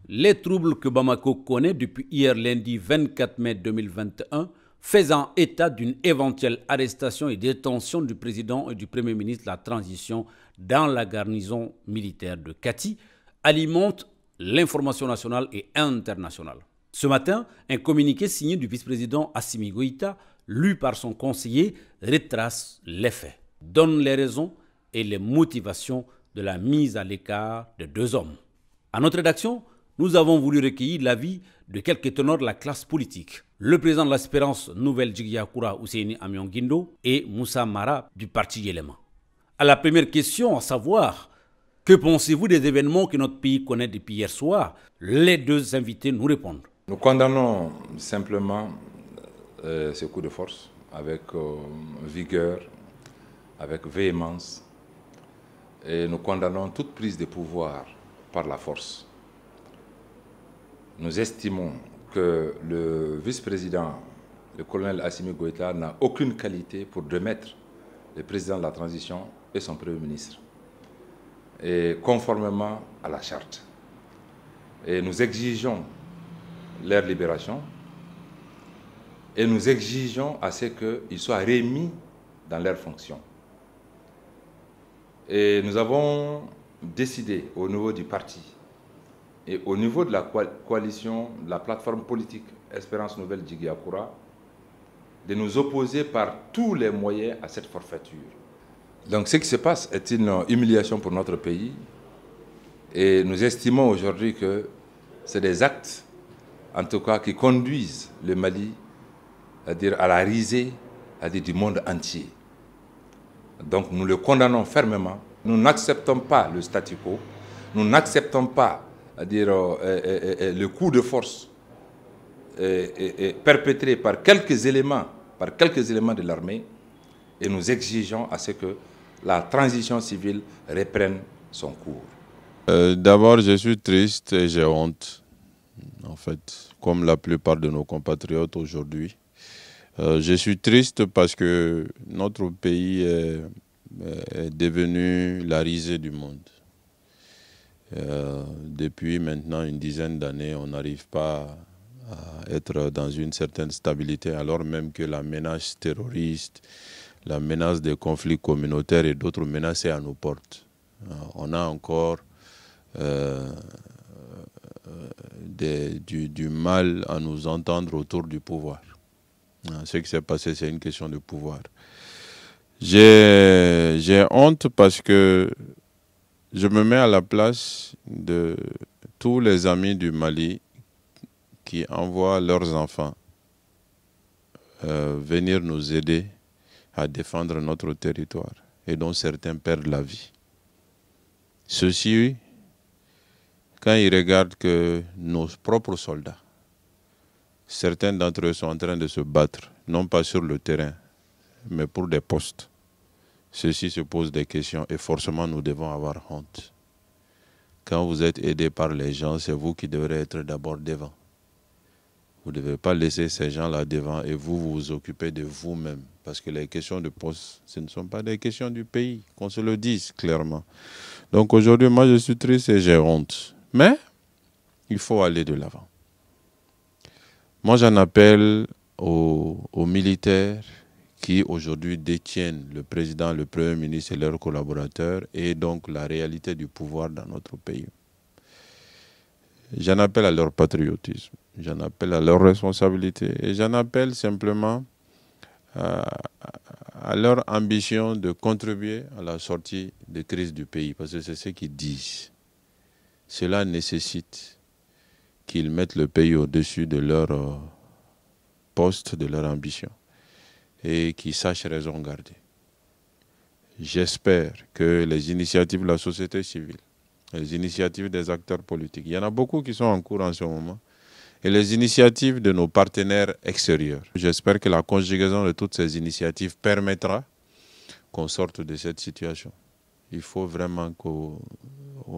Les troubles que Bamako connaît depuis hier lundi 24 mai 2021, faisant état d'une éventuelle arrestation et détention du président et du premier ministre de la transition dans la garnison militaire de Kati, alimentent l'information nationale et internationale. Ce matin, un communiqué signé du vice-président Assimi Goïta, lu par son conseiller, retrace les faits, donne les raisons et les motivations de la mise à l'écart de deux hommes. À notre rédaction, nous avons voulu recueillir l'avis de quelques teneurs de la classe politique. Le président de l'Espérance Nouvelle Djigyakoura Ousseini Amion-Guindo et Moussa Mara du parti Yélema. À la première question, à savoir, que pensez-vous des événements que notre pays connaît depuis hier soir? Les deux invités nous répondent. Nous condamnons simplement ce coup de force avec vigueur, avec véhémence, et nous condamnons toute prise de pouvoir par la force. Nous estimons que le vice-président, le colonel Assimi Goïta, n'a aucune qualité pour remettre le président de la transition et son premier ministre, et conformément à la charte. Et nous exigeons leur libération et nous exigeons à ce qu'ils soient remis dans leurs fonctions. Et nous avons décidé au niveau du parti et au niveau de la coalition, de la plateforme politique Espérance Nouvelle Djigyakoura, de nous opposer par tous les moyens à cette forfaiture. Donc ce qui se passe est une humiliation pour notre pays et nous estimons aujourd'hui que c'est des actes, en tout cas, qui conduisent le Mali à la risée du monde entier. Donc nous le condamnons fermement. Nous n'acceptons pas le statu quo, nous n'acceptons pas le coup de force perpétré par quelques éléments de l'armée, et nous exigeons à ce que la transition civile reprenne son cours. D'abord, je suis triste et j'ai honte, en fait, comme la plupart de nos compatriotes aujourd'hui. Je suis triste parce que notre pays est devenu la risée du monde. Depuis maintenant une dizaine d'années, on n'arrive pas à être dans une certaine stabilité, alors même que la menace terroriste, la menace des conflits communautaires et d'autres menaces est à nos portes. On a encore du mal à nous entendre autour du pouvoir. Ce qui s'est passé, c'est une question de pouvoir. J'ai honte parce que je me mets à la place de tous les amis du Mali qui envoient leurs enfants venir nous aider à défendre notre territoire et dont certains perdent la vie. Ceux-ci, quand ils regardent que nos propres soldats, certains d'entre eux sont en train de se battre, non pas sur le terrain, mais pour des postes. Ceux-ci se posent des questions et forcément nous devons avoir honte. Quand vous êtes aidé par les gens, c'est vous qui devrez être d'abord devant. Vous ne devez pas laisser ces gens-là devant et vous vous occupez de vous-même. Parce que les questions de poste, ce ne sont pas des questions du pays, qu'on se le dise clairement. Donc aujourd'hui, moi je suis triste et j'ai honte. Mais il faut aller de l'avant. Moi j'en appelle aux militaires qui aujourd'hui détiennent le président, le premier ministre et leurs collaborateurs et donc la réalité du pouvoir dans notre pays. J'en appelle à leur patriotisme, j'en appelle à leur responsabilité et j'en appelle simplement à leur ambition de contribuer à la sortie des crises du pays, parce que c'est ce qu'ils disent. Cela nécessite qu'ils mettent le pays au-dessus de leur poste, de leur ambition, et qu'ils sachent raison garder. J'espère que les initiatives de la société civile, les initiatives des acteurs politiques, il y en a beaucoup qui sont en cours en ce moment, et les initiatives de nos partenaires extérieurs. J'espère que la conjugaison de toutes ces initiatives permettra qu'on sorte de cette situation. Il faut vraiment qu'au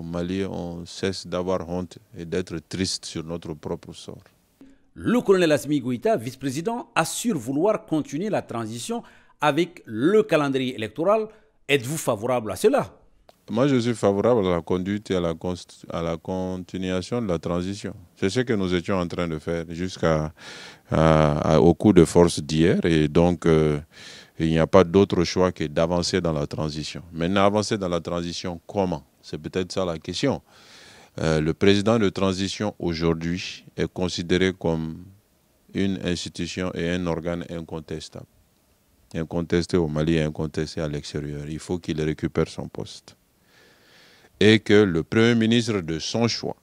Mali, on cesse d'avoir honte et d'être triste sur notre propre sort. Le colonel Assimi Goïta, vice-président, assure vouloir continuer la transition avec le calendrier électoral. Êtes-vous favorable à cela? Moi, je suis favorable à la conduite et à la continuation de la transition. C'est ce que nous étions en train de faire au coup de force d'hier. Et donc, il n'y a pas d'autre choix que d'avancer dans la transition. Maintenant, avancer dans la transition, comment? C'est peut-être ça la question. Le président de transition aujourd'hui est considéré comme une institution et un organe incontestable. Incontesté au Mali et incontesté à l'extérieur. Il faut qu'il récupère son poste. Et que le Premier ministre de son choix,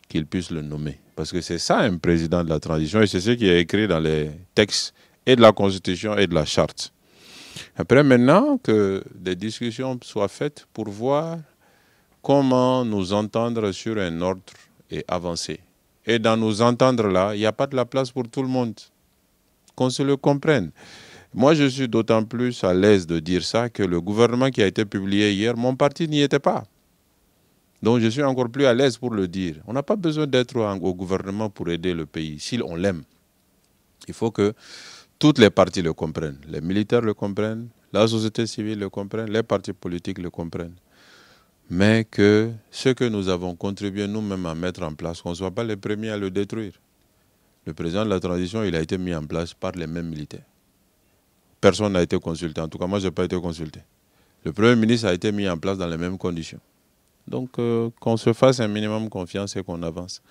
qu'il puisse le nommer. Parce que c'est ça un président de la transition et c'est ce qui est écrit dans les textes et de la Constitution et de la Charte. Après, maintenant, que des discussions soient faites pour voir comment nous entendre sur un ordre et avancer. Et dans nous entendre là, il n'y a pas de la place pour tout le monde. Qu'on se le comprenne. Moi, je suis d'autant plus à l'aise de dire ça que le gouvernement qui a été publié hier, mon parti n'y était pas. Donc, je suis encore plus à l'aise pour le dire. On n'a pas besoin d'être au gouvernement pour aider le pays, si on l'aime. Il faut que toutes les parties le comprennent. Les militaires le comprennent, la société civile le comprenne, les partis politiques le comprennent. Mais que ce que nous avons contribué nous-mêmes à mettre en place, qu'on ne soit pas les premiers à le détruire. Le président de la transition, il a été mis en place par les mêmes militaires. Personne n'a été consulté. En tout cas, moi, je n'ai pas été consulté. Le Premier ministre a été mis en place dans les mêmes conditions. Donc, qu'on se fasse un minimum confiance et qu'on avance.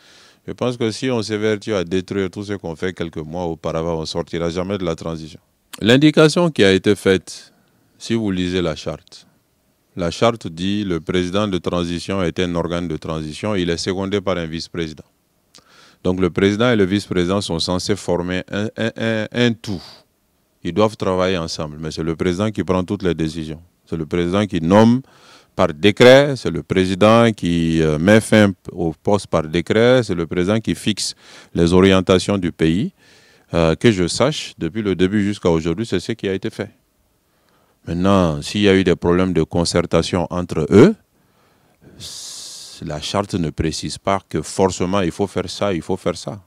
Je pense que si on s'évertue à détruire tout ce qu'on fait quelques mois auparavant, on ne sortira jamais de la transition. L'indication qui a été faite, si vous lisez la charte dit le président de transition est un organe de transition, il est secondé par un vice-président. Donc, le président et le vice-président sont censés former un tout. Ils doivent travailler ensemble, mais c'est le président qui prend toutes les décisions. C'est le président qui nomme par décret, c'est le président qui met fin au poste par décret, c'est le président qui fixe les orientations du pays. Que je sache, depuis le début jusqu'à aujourd'hui, c'est ce qui a été fait. Maintenant, s'il y a eu des problèmes de concertation entre eux, la charte ne précise pas que forcément il faut faire ça, il faut faire ça.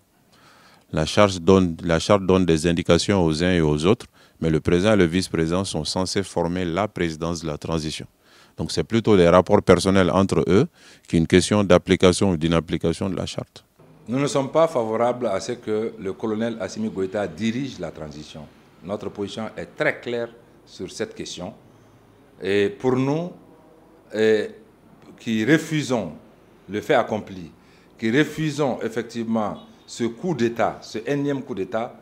La charte donne des indications aux uns et aux autres, mais le président et le vice-président sont censés former la présidence de la transition. Donc c'est plutôt des rapports personnels entre eux qu'une question d'application ou d'inapplication de la charte. Nous ne sommes pas favorables à ce que le colonel Assimi Goïta dirige la transition. Notre position est très claire sur cette question. Et pour nous, qui refusons le fait accompli, qui refusons effectivement ce coup d'État, ce énième coup d'État,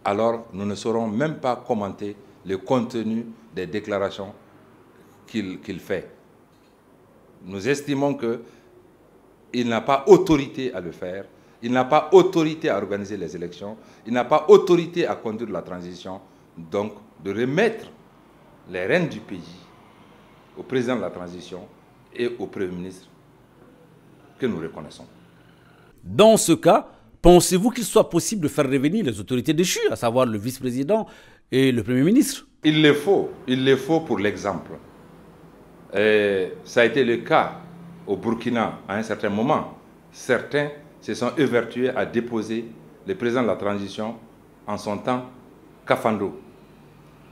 alors nous ne saurons même pas commenter le contenu des déclarations qu'il fait. Nous estimons qu'il n'a pas autorité à le faire, il n'a pas autorité à organiser les élections, il n'a pas autorité à conduire la transition, donc de remettre les rênes du pays au président de la transition et au Premier ministre que nous reconnaissons. Dans ce cas, pensez-vous qu'il soit possible de faire revenir les autorités déchues, à savoir le vice-président et le Premier ministre? Il le faut pour l'exemple. Ça a été le cas au Burkina à un certain moment. Certains se sont évertués à déposer le président de la transition, en son temps, Kafando.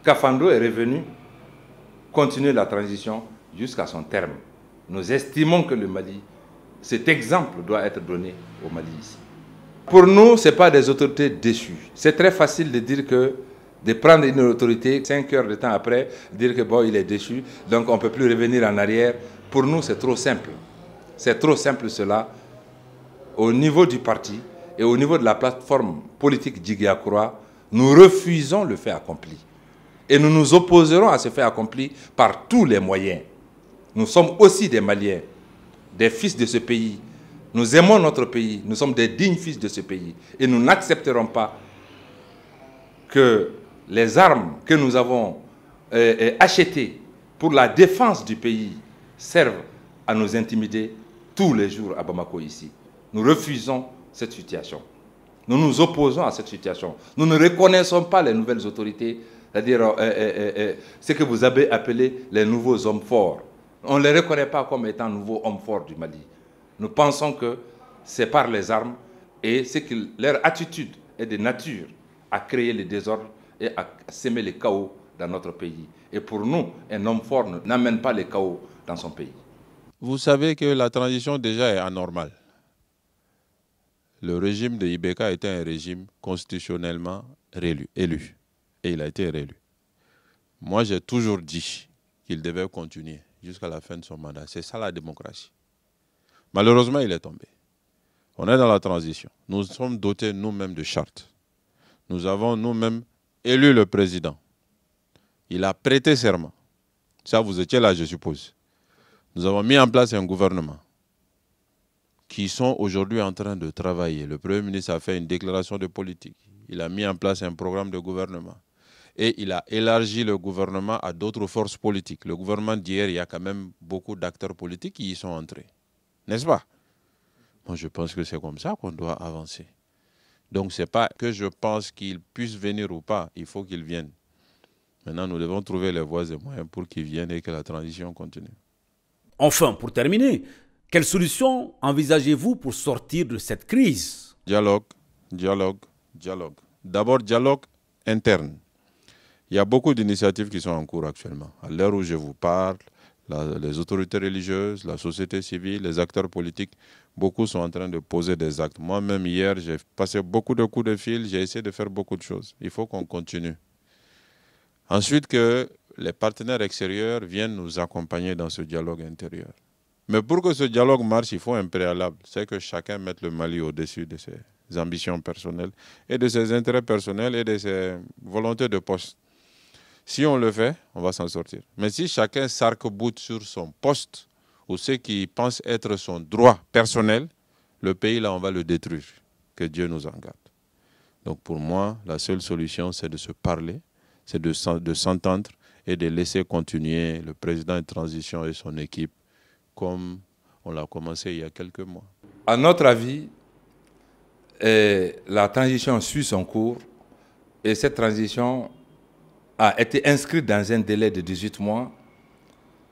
Kafando est revenu continuer la transition jusqu'à son terme. Nous estimons que le Mali, cet exemple doit être donné au Mali ici. Pour nous, ce n'est pas des autorités déchues. C'est très facile de dire que, de prendre une autorité, 5 heures de temps après, dire que bon, il est déchu, donc on ne peut plus revenir en arrière. Pour nous, c'est trop simple. C'est trop simple cela. Au niveau du parti et au niveau de la plateforme politique Djigui-Akura, nous refusons le fait accompli. Et nous nous opposerons à ce fait accompli par tous les moyens. Nous sommes aussi des Maliens, des fils de ce pays. Nous aimons notre pays, nous sommes des dignes fils de ce pays. Et nous n'accepterons pas que les armes que nous avons achetées pour la défense du pays servent à nous intimider tous les jours à Bamako ici. Nous refusons cette situation. Nous nous opposons à cette situation. Nous ne reconnaissons pas les nouvelles autorités, c'est-à-dire ce que vous avez appelé les nouveaux hommes forts. On ne les reconnaît pas comme étant nouveaux hommes forts du Mali. Nous pensons que c'est par les armes et c'est que leur attitude est de nature à créer le désordre et à s'aimer le chaos dans notre pays. Et pour nous, un homme fort n'amène pas le chaos dans son pays. Vous savez que la transition déjà est anormale. Le régime de Ibeka était un régime constitutionnellement élu. Et il a été réélu. Moi, j'ai toujours dit qu'il devait continuer jusqu'à la fin de son mandat. C'est ça la démocratie. Malheureusement, il est tombé. On est dans la transition. Nous sommes dotés nous-mêmes de chartes. Nous avons nous-mêmes élu le président. Il a prêté serment. Ça, vous étiez là, je suppose. Nous avons mis en place un gouvernement qui sont aujourd'hui en train de travailler. Le Premier ministre a fait une déclaration de politique. Il a mis en place un programme de gouvernement. Et il a élargi le gouvernement à d'autres forces politiques. Le gouvernement d'hier, il y a quand même beaucoup d'acteurs politiques qui y sont entrés. N'est-ce pas? Moi, je pense que c'est comme ça qu'on doit avancer. Donc, ce n'est pas que je pense qu'il puisse venir ou pas. Il faut qu'il vienne. Maintenant, nous devons trouver les voies et moyens pour qu'il vienne et que la transition continue. Enfin, pour terminer, quelles solutions envisagez-vous pour sortir de cette crise? Dialogue, dialogue, dialogue. D'abord, dialogue interne. Il y a beaucoup d'initiatives qui sont en cours actuellement. À l'heure où je vous parle, les autorités religieuses, la société civile, les acteurs politiques, beaucoup sont en train de poser des actes. Moi-même, hier, j'ai passé beaucoup de coups de fil, j'ai essayé de faire beaucoup de choses. Il faut qu'on continue. Ensuite, que les partenaires extérieurs viennent nous accompagner dans ce dialogue intérieur. Mais pour que ce dialogue marche, il faut un préalable. C'est que chacun mette le Mali au-dessus de ses ambitions personnelles et de ses intérêts personnels et de ses volontés de poste. Si on le fait, on va s'en sortir. Mais si chacun s'arc-boute sur son poste ou ce qui pense être son droit personnel, le pays, là, on va le détruire. Que Dieu nous en garde. Donc pour moi, la seule solution, c'est de se parler, c'est de s'entendre et de laisser continuer le président de transition et son équipe comme on l'a commencé il y a quelques mois. À notre avis, la transition suit son cours et cette transition a été inscrite dans un délai de 18 mois.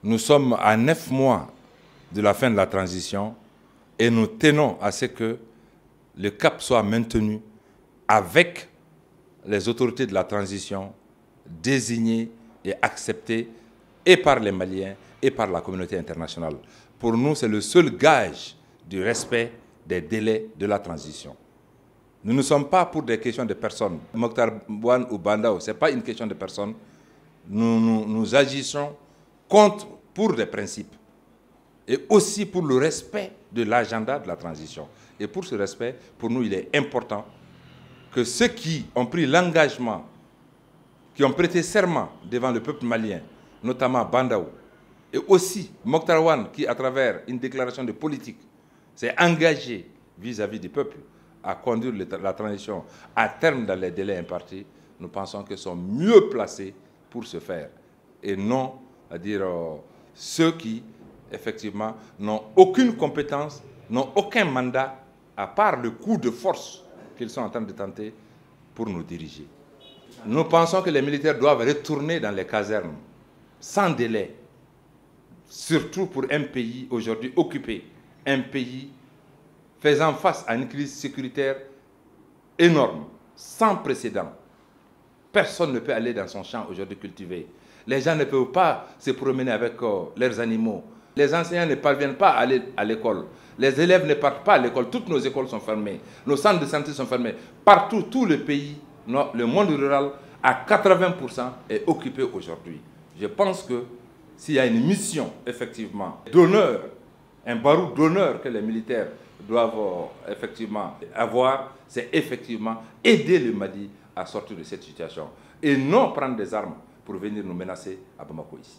Nous sommes à 9 mois de la fin de la transition et nous tenons à ce que le cap soit maintenu avec les autorités de la transition désignées et acceptées et par les Maliens et par la communauté internationale. Pour nous, c'est le seul gage du respect des délais de la transition. Nous ne sommes pas pour des questions de personnes. Mokhtar Bouane ou Bandao, ce n'est pas une question de personnes. Nous agissons pour des principes et aussi pour le respect de l'agenda de la transition. Et pour ce respect, pour nous, il est important que ceux qui ont pris l'engagement, qui ont prêté serment devant le peuple malien, notamment Bandao, et aussi Mokhtar Bouane, qui, à travers une déclaration de politique, s'est engagé vis-à-vis du peuple à conduire la transition à terme dans les délais impartis, nous pensons qu'ils sont mieux placés pour ce faire. Et non, à dire, ceux qui, effectivement, n'ont aucune compétence, n'ont aucun mandat, à part le coup de force qu'ils sont en train de tenter pour nous diriger. Nous pensons que les militaires doivent retourner dans les casernes sans délai, surtout pour un pays aujourd'hui occupé, un pays faisant face à une crise sécuritaire énorme, sans précédent. Personne ne peut aller dans son champ aujourd'hui cultiver. Les gens ne peuvent pas se promener avec leurs animaux. Les enseignants ne parviennent pas à aller à l'école. Les élèves ne partent pas à l'école. Toutes nos écoles sont fermées. Nos centres de santé sont fermés. Partout, tout le pays, le monde rural, à 80% est occupé aujourd'hui. Je pense que s'il y a une mission, effectivement, d'honneur, un barreau d'honneur que les militaires doivent effectivement avoir, c'est effectivement aider le Mali à sortir de cette situation et non prendre des armes pour venir nous menacer à Bamako ici.